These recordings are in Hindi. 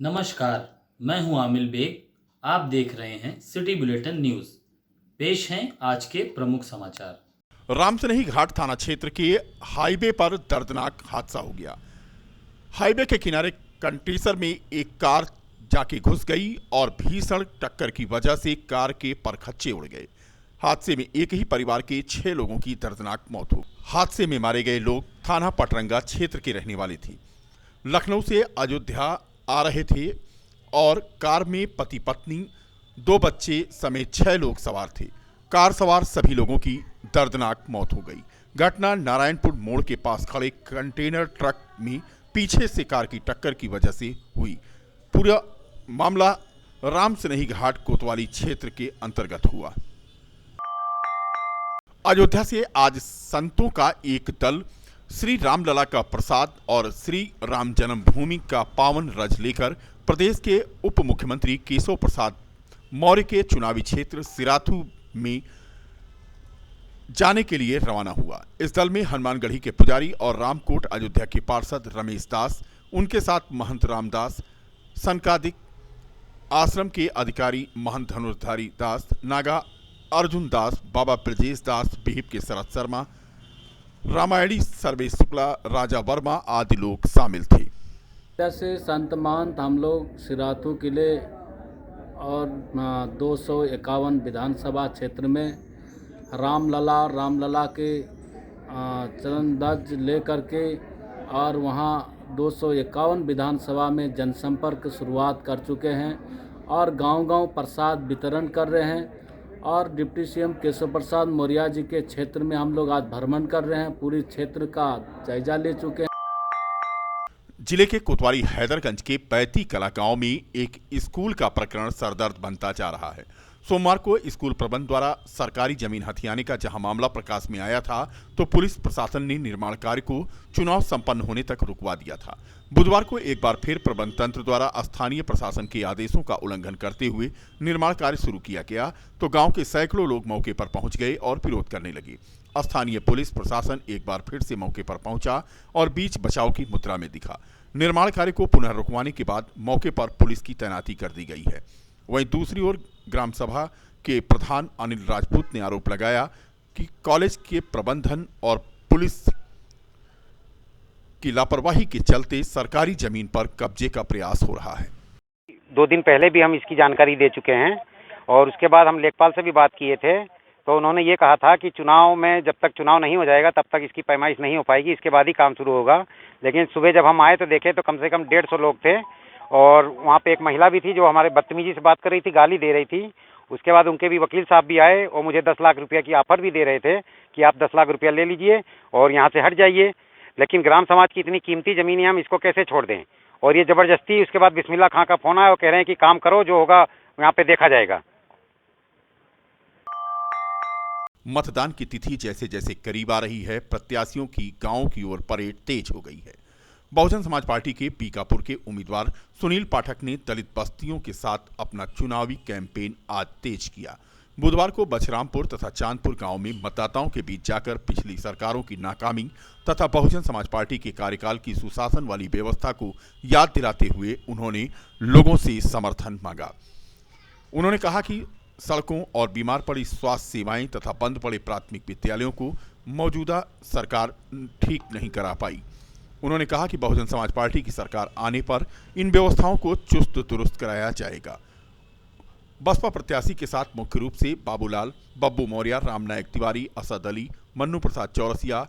नमस्कार, मैं हूं आमिल बेग। आप देख रहे हैं सिटी बुलेटिन न्यूज़। पेश हैं आज के प्रमुख समाचार। रामसनेही घाट थाना क्षेत्र के हाईवे पर दर्दनाक हादसा हो गया। हाईवे के किनारे कंटेसर में एक कार जाके घुस गई और भीषण टक्कर की वजह से कार के परखच्चे उड़ गए। हादसे में एक ही परिवार के 6 लोगों की दर्दनाक मौत हो गई। हादसे में मारे गए लोग थाना पटरंगा क्षेत्र के रहने वाले थे। लखनऊ से अयोध्या आ रहे थे और कार में पति पत्नी 2 बच्चे समेत 6 लोग सवार थे। कार सवार सभी लोगों की दर्दनाक मौत हो गई। घटना नारायणपुर मोड़ के पास खड़े कंटेनर ट्रक में पीछे से कार की टक्कर की वजह से हुई। पूरा मामला रामसनेही घाट कोतवाली क्षेत्र के अंतर्गत हुआ। अयोध्या से आज संतों का एक दल श्री रामलला का प्रसाद और श्री राम जन्मभूमि का पावन रज लेकर प्रदेश के उप मुख्यमंत्री केशव प्रसाद मौर्य के चुनावी क्षेत्र सिराथू में जाने के लिए रवाना हुआ। इस दल में हनुमानगढ़ी के पुजारी और रामकोट अयोध्या के पार्षद रमेश दास, उनके साथ महंत रामदास, सनकादिक आश्रम के अधिकारी महंत धनुर्धारी दास, नागा अर्जुन दास, बाबा ब्रजेश दास, बिहिप के शरद शर्मा, रामायणी सर्वेश शुक्ला, राजा वर्मा आदि लोग शामिल थे। जैसे संत महंत हम लोग सिराथू किले और 251 विधानसभा क्षेत्र में रामलला के चरण ध्वज ले करके और वहाँ 251 विधानसभा में जनसंपर्क शुरुआत कर चुके हैं और गांव-गांव प्रसाद वितरण कर रहे हैं। और डिप्टी सीएम केशव प्रसाद मौर्य जी के क्षेत्र में हम लोग आज भ्रमण कर रहे हैं, पूरी क्षेत्र का जायजा ले चुके हैं। जिले के कोतवाली हैदरगंज के पैती कला गांव में एक स्कूल का प्रकरण सरदर्द बनता जा रहा है। सोमवार को स्कूल प्रबंध द्वारा सरकारी जमीन हथियाने का जहां मामला प्रकाश में आया था, तो पुलिस प्रशासन ने निर्माण कार्य को चुनाव संपन्न होने तक रुकवा दिया था। बुधवार को एक बार फिर प्रबंध तंत्र द्वारा स्थानीय प्रशासन के आदेशों का उल्लंघन करते हुए निर्माण कार्य शुरू किया गया, तो गांव के सैकड़ों लोग मौके पर पहुंच गए और विरोध करने लगे। स्थानीय पुलिस प्रशासन एक बार फिर से मौके पर पहुंचा और बीच बचाव की मुद्रा में दिखा। निर्माण कार्य को पुनः रुकवाने के बाद मौके पर पुलिस की तैनाती कर दी गई है। वहीं दूसरी ओर ग्राम सभा के प्रधान अनिल राजपूत ने आरोप लगाया कि कॉलेज के प्रबंधन और पुलिस की लापरवाही के चलते सरकारी जमीन पर कब्जे का प्रयास हो रहा है। 2 दिन पहले भी हम इसकी जानकारी दे चुके हैं और उसके बाद हम लेखपाल से भी बात किए थे, तो उन्होंने ये कहा था कि चुनाव में जब तक चुनाव नहीं हो जाएगा तब तक इसकी पैमाइश नहीं हो पाएगी, इसके बाद ही काम शुरू होगा। लेकिन सुबह जब हम आए तो देखे तो कम से कम 150 लोग थे और वहाँ पे एक महिला भी थी जो हमारे बदतमीजी से बात कर रही थी, गाली दे रही थी। उसके बाद उनके भी वकील साहब भी आए और मुझे 10 लाख रुपया की ऑफर भी दे रहे थे कि आप 10 लाख रुपया ले लीजिए और यहाँ से हट जाइए। लेकिन ग्राम समाज की इतनी कीमती ज़मीन है, हम इसको कैसे छोड़ दें? और ये ज़बरदस्ती। उसके बाद बिस्मिल्लाह खां का फ़ोन आया और कह रहे हैं कि काम करो, जो होगा यहाँ पे देखा जाएगा। मतदान की तिथि जैसे जैसे करीब आ रही है, प्रत्याशियों की गांव की ओर परेड तेज हो गई है। बहुजन समाज पार्टी के पीकापुर के उम्मीदवार सुनील पाठक ने दलित बस्तियों के साथ अपना चुनावी कैंपेन आज तेज किया। बुधवार को बछरामपुर तथा चांदपुर गांव में मतदाताओं के बीच जाकर पिछली सरकारों की नाकामी तथा बहुजन समाज पार्टी के कार्यकाल की सुशासन वाली व्यवस्था को याद दिलाते हुए उन्होंने लोगों से समर्थन मांगा। उन्होंने कहा कि सड़कों और बीमार पड़ी स्वास्थ्य सेवाएं तथा बंद पड़े प्राथमिक विद्यालयों को मौजूदा सरकार ठीक नहीं करा पाई। उन्होंने कहा कि बहुजन समाज पार्टी की सरकार आने पर इन व्यवस्थाओं को चुस्त दुरुस्त कराया जाएगा। बसपा प्रत्याशी के साथ मुख्य रूप से बाबूलाल, बब्बू मौर्य, रामनायक तिवारी, असद अली, मन्नू प्रसाद चौरसिया,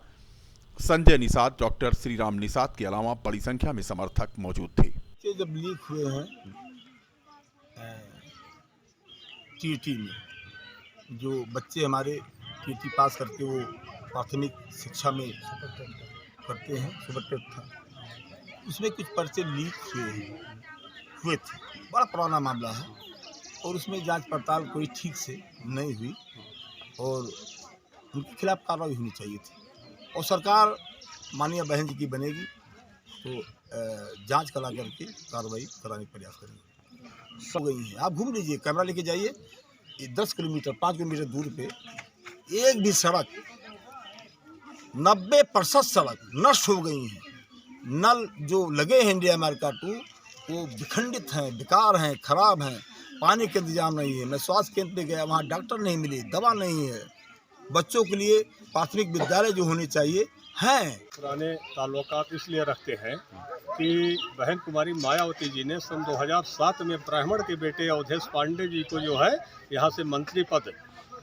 संजय निषाद, डॉक्टर श्रीराम निषाद के अलावा बड़ी संख्या में समर्थक मौजूद थे। जब लीक हुए हैं टीटी में, जो बच्चे हमारे टीटी पास करके वो प्राथमिक शिक्षा में करते हैं, उसमें कुछ पर्चे लीक हुए थे। बड़ा पुराना मामला है और उसमें जांच पड़ताल कोई ठीक से नहीं हुई और उनके खिलाफ कार्रवाई होनी चाहिए थी। और सरकार माननीय बहन जी की बनेगी तो जांच करा करके कार्रवाई कराने का प्रयास करेंगे। सब गई हैं, आप घूम लीजिए, कैमरा लेके जाइए, 10 किलोमीटर 5 किलोमीटर दूर पे एक भी सड़क 90% सड़क नष्ट हो गई हैं। नल जो लगे हैं इंडिया अमेरिका 2 वो विखंडित हैं, बेकार हैं, खराब हैं। पानी का इंतजाम नहीं है। मैं स्वास्थ्य केंद्र पे गया, वहाँ डॉक्टर नहीं मिले, दवा नहीं है। बच्चों के लिए प्राथमिक विद्यालय जो होने चाहिए हैं। पुराने ताल्लुकात इसलिए रखते हैं कि बहन कुमारी मायावती जी ने सन 2007 में ब्राह्मण के बेटे अवधेश पांडे जी को जो है यहाँ से मंत्री पद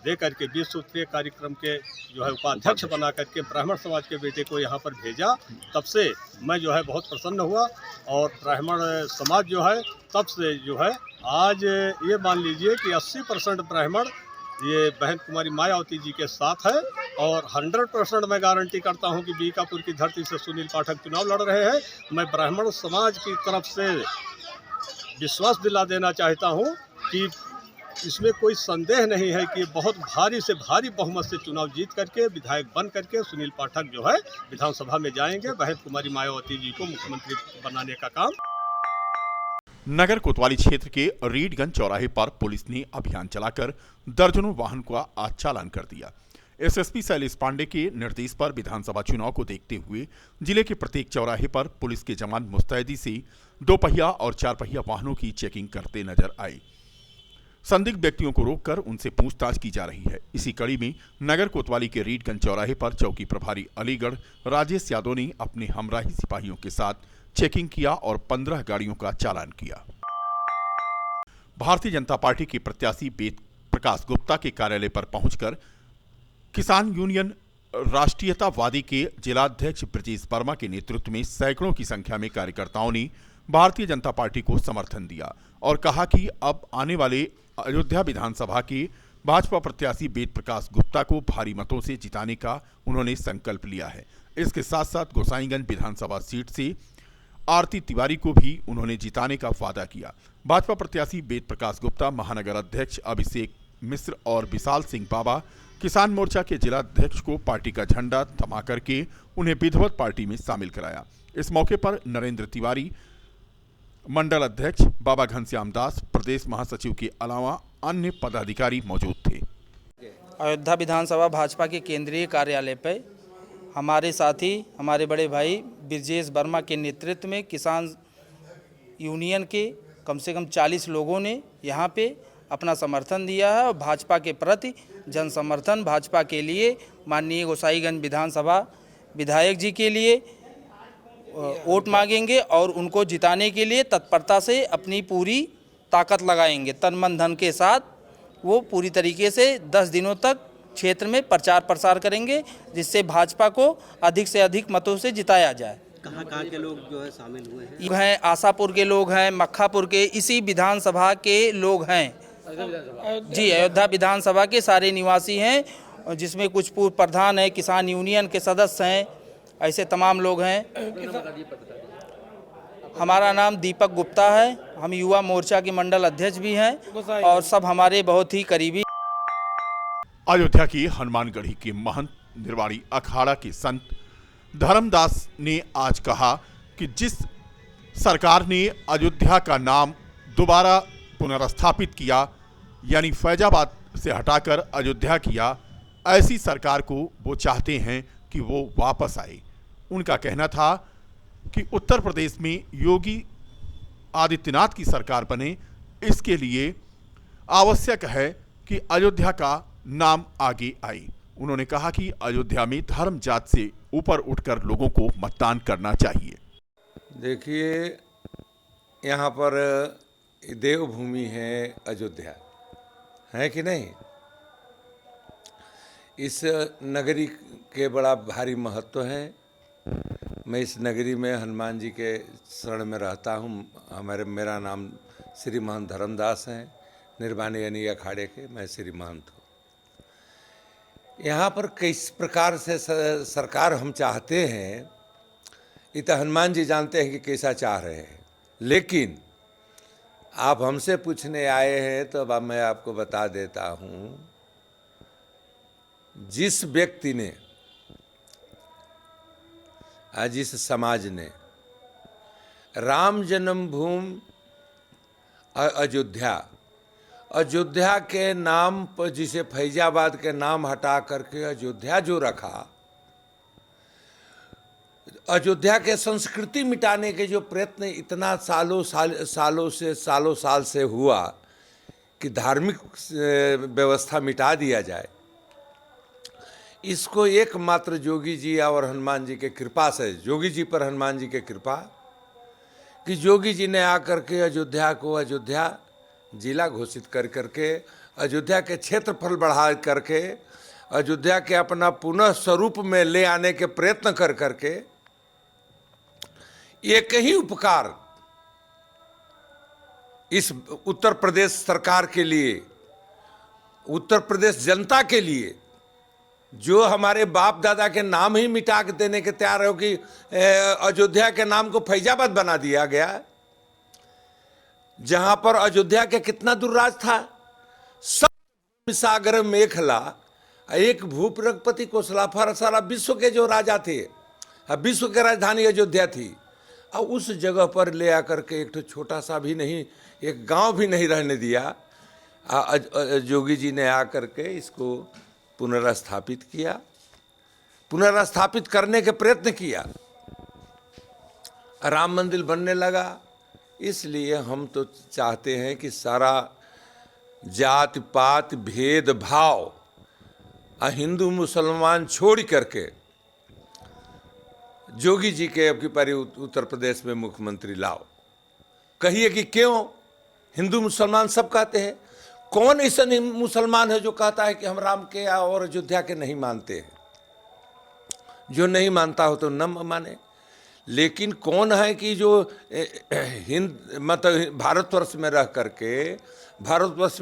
दे करके 20 सूत्रीय कार्यक्रम के जो है उपाध्यक्ष बना करके ब्राह्मण समाज के बेटे को यहाँ पर भेजा। तब से मैं जो है बहुत प्रसन्न हुआ और ब्राह्मण समाज जो है तब से जो है आज ये मान लीजिए कि 80% ब्राह्मण ये बहन कुमारी मायावती जी के साथ है और 100% मैं गारंटी करता हूं कि बीकापुर की धरती से सुनील पाठक चुनाव लड़ रहे हैं। मैं ब्राह्मण समाज की तरफ से विश्वास दिला देना चाहता हूं कि इसमें कोई संदेह नहीं है कि बहुत भारी से भारी बहुमत से चुनाव जीत करके विधायक बन करके सुनील पाठक जो है विधानसभा में जाएंगे। बहन कुमारी मायावती जी को मुख्यमंत्री बनाने का काम। नगर कोतवाली क्षेत्र के रीडगंज चौराहे पर पुलिस ने अभियान चलाकर दर्जनों वाहन का आज चालान कर दिया। एसएसपी शैलेश पांडे के निर्देश पर विधानसभा चुनाव को देखते हुए जिले के प्रत्येक चौराहे पर पुलिस के जवान मुस्तैदी से 2 पहिया और 4 पहिया वाहनों की चेकिंग करते नजर आए। संदिग्ध व्यक्तियों को रोककर उनसे पूछताछ की जा रही है। इसी कड़ी में नगर कोतवाली के रीडगंज चौराहे पर चौकी प्रभारी अलीगढ़ राजेश यादव ने अपने हमराही सिपाहियों के साथ चेकिंग किया और 15 गाड़ियों का चालान किया। भारतीय जनता पार्टी के प्रत्याशी वेद प्रकाश गुप्ता के कार्यालय पर पहुंचकर किसान यूनियन राष्ट्रीयतावादी के जिलाध्यक्ष ब्रजेश वर्मा के नेतृत्व में सैकड़ों की संख्या में कार्यकर्ताओं ने भारतीय जनता पार्टी को समर्थन दिया और कहा कि अब आने वाले अयोध्या विधानसभा के भाजपा प्रत्याशी वेद प्रकाश गुप्ता को भारी मतों से जिताने का उन्होंने संकल्प लिया है। इसके साथ साथ गोसाईगंज विधानसभा सीट से आरती तिवारी को भी उन्होंने जिताने का वादा किया। भाजपा प्रत्याशी वेद प्रकाश गुप्ता, महानगर अध्यक्ष अभिषेक मिश्र और विशाल सिंह बाबा किसान मोर्चा के जिलाध्यक्ष को पार्टी का झंडा थमा करके उन्हें विधिवत पार्टी में शामिल कराया। इस मौके पर नरेंद्र तिवारी, मंडल अध्यक्ष बाबा घनश्याम दास, प्रदेश महासचिव के अलावा अन्य पदाधिकारी मौजूद थे। अयोध्या विधानसभा भाजपा के केंद्रीय कार्यालय पर हमारे साथी, हमारे बड़े भाई ब्रजेश वर्मा के नेतृत्व में किसान यूनियन के कम से कम 40 लोगों ने यहाँ पे अपना समर्थन दिया है और भाजपा के प्रति जन समर्थन, भाजपा के लिए माननीय गोसाईगंज विधानसभा विधायक जी के लिए वोट मांगेंगे और उनको जिताने के लिए तत्परता से अपनी पूरी ताकत लगाएंगे। तन मन धन के साथ वो पूरी तरीके से 10 दिनों तक क्षेत्र में प्रचार प्रसार करेंगे जिससे भाजपा को अधिक से अधिक मतों से जिताया जाए। कहाँ के लोग जो है शामिल हुए हैं? ये हैं आशापुर के लोग हैं, मक्खापुर के, इसी विधानसभा के लोग हैं जी। अयोध्या विधानसभा के सारे निवासी हैं जिसमें कुछ पूर्व प्रधान हैं, किसान यूनियन के सदस्य हैं, ऐसे तमाम लोग हैं। हमारा नाम दीपक गुप्ता है, हम युवा मोर्चा के मंडल अध्यक्ष भी हैं और सब हमारे बहुत ही करीबी। अयोध्या की हनुमानगढ़ी के महंत निर्वाणी अखाड़ा के संत धर्मदास ने आज कहा कि जिस सरकार ने अयोध्या का नाम दोबारा पुनर्स्थापित किया, यानी फैजाबाद से हटाकर अयोध्या किया, ऐसी सरकार को वो चाहते हैं कि वो वापस आए। उनका कहना था कि उत्तर प्रदेश में योगी आदित्यनाथ की सरकार बने, इसके लिए आवश्यक है कि अयोध्या का नाम आगे आए। उन्होंने कहा कि अयोध्या में धर्म जात से ऊपर उठकर लोगों को मतदान करना चाहिए। देखिए, यहाँ पर देवभूमि है अयोध्या, है कि नहीं? इस नगरी के बड़ा भारी महत्व है। मैं इस नगरी में हनुमान जी के शरण में रहता हूँ। मेरा नाम श्री महंत धर्मदास है, निर्वाणी यानी अखाड़े के मैं श्री महंत हूँ। यहाँ पर किस प्रकार से सरकार हम चाहते हैं, ये तो हनुमान जी जानते हैं कि कैसा चाह रहे हैं, लेकिन आप हमसे पूछने आए हैं तो अब मैं आपको बता देता हूँ। जिस व्यक्ति ने, जिस समाज ने राम जन्मभूमि अयोध्या के नाम पर, जिसे फैजाबाद के नाम हटा करके अयोध्या जो रखा, अयोध्या के संस्कृति मिटाने के जो प्रयत्न इतना सालों साल से हुआ कि धार्मिक व्यवस्था मिटा दिया जाए, इसको एकमात्र जोगी जी और हनुमान जी के कृपा से, जोगी जी पर हनुमान जी के कृपा कि जोगी जी ने आकर के अयोध्या को अयोध्या जिला घोषित कर करके, अयोध्या के क्षेत्रफल बढ़ा करके, अयोध्या के अपना पुनः स्वरूप में ले आने के प्रयत्न कर करके एक ही उपकार इस उत्तर प्रदेश सरकार के लिए, उत्तर प्रदेश जनता के लिए, जो हमारे बाप दादा के नाम ही मिटा के देने के तैयार हो कि अयोध्या के नाम को फैजाबाद बना दिया गया, जहां पर अयोध्या के कितना दुर्राज था। सब सागर मेखला, एक भूप्रगपति कोसला, सारा विश्व के जो राजा थे, विश्व की राजधानी अयोध्या थी, और उस जगह पर ले आकर के एक छोटा सा भी नहीं, एक गांव भी नहीं रहने दिया। जोगी जी ने आकर के इसको पुनर्स्थापित किया, पुनर्स्थापित करने के प्रयत्न किया, राम मंदिर बनने लगा। इसलिए हम तो चाहते हैं कि सारा जाति पात भेदभाव हिंदू मुसलमान छोड़ करके जोगी जी के अब की पारी उत्तर प्रदेश में मुख्यमंत्री लाओ। कहिए कि क्यों हिंदू मुसलमान सब कहते हैं, कौन ऐसा मुसलमान है जो कहता है कि हम राम के और अयोध्या के नहीं मानते हैं? जो नहीं मानता हो तो न माने, लेकिन कौन है कि जो मतलब भारतवर्ष में रह करके, भारतवर्ष